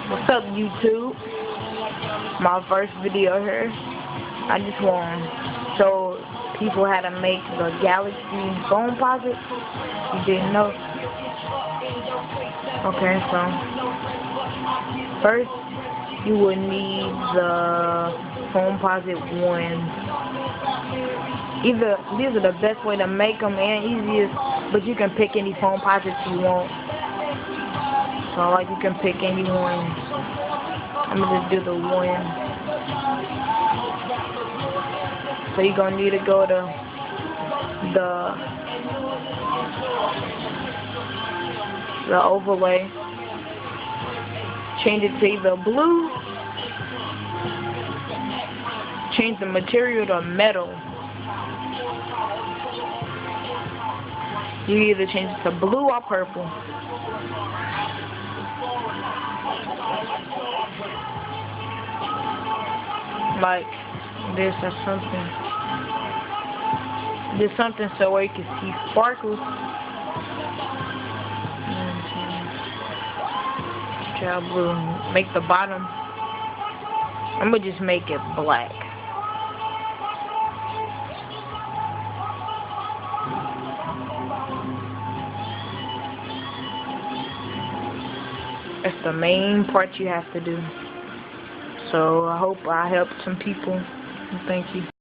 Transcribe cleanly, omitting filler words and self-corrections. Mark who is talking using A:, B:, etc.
A: What's up, YouTube? My first video here. I just want to show people how to make the Galaxy Foamposite. You didn't know? Okay, so first you would need the Foamposite ones. These are the best way to make them and easiest, but you can pick any Foamposites you want. So like you can pick any one. I'm gonna just do the one. So you're gonna need to go to the overlay. Change it to either blue. Change the material to metal. You either change it to blue or purple. Like this or something. There's something so where you can see sparkles. Try blue. Make the bottom. I'm gonna just make it black. That's the main part you have to do. So I hope I helped some people. Thank you.